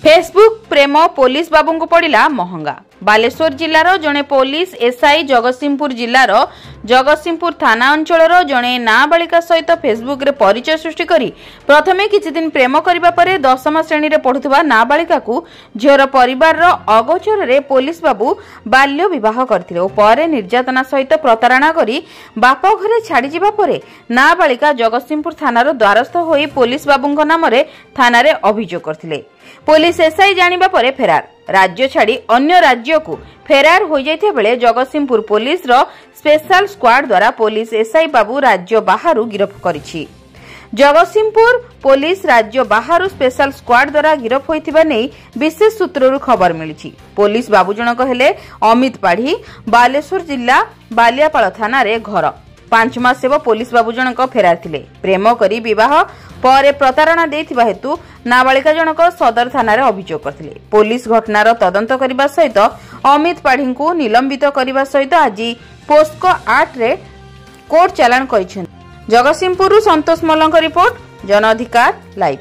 Facebook प्रेम police बाबू को पड़ा महंगा। बालेश्वर जिलार जड़े पुलिस एसआई जगतसिंहपुर जिलार जगतसिंहपुर थाना अंचल जड़े नाबालिका सहित फेसबुक रे परिचय सृष्टि करी प्रथमे किछि दिन प्रेम करिबा परे 10मा श्रेणी रे पढ़ुथबा नाबालिका को झीर परिवार अगोचर रे पुलिस बाबू बाल्य विवाह करथिले ओ परे निर्यातना सहित प्रतारणा करी बाप घरे छाड़ी जिबा परे नाबालिका जगतसिंहपुर थानार द्वारस्थ होई पुलिस बाबूଙ୍କ नामरे थाना रे अभियोग करथिले। पुलिस एसआई जानिबा परे फेरार राज्य छाड़ी अन्य राज्य को फेरार हो जाइते बेले जगतसिंहपुर पुलिस रो स्पेशल स्क्वाड द्वारा पुलिस एसआई बाबू राज्य बाहरु गिरफ करिछि। जगतसिंहपुर पुलिस राज्य बाहरु स्पेशल स्क्वाड द्वारा गिरफ होइथिबा नै विशेष सूत्ररु खबर मिलिछि। पुलिस बाबू जनक हेले अमित पाढ़ी, बालेश्वर जिला बालियापाल थाना रे घर। 5 मास हेब पुलिस बाबू जनक फेरार थिले। प्रेम करी विवाह परे प्रतारणा देथिबा हेतु नाबालिका जनक सदर थाना रे अभियोग करथिले। पुलिस घटनार तदंत करिबा सहित अमित पाढ़ी को निलंबित करिबा सहित आज पोस्को 8 रे कोर्ट चालान करिसेन। जगतसिंहपुर संतोष मल्लଙ୍କ रिपोर्ट, जन अधिकार लाइव।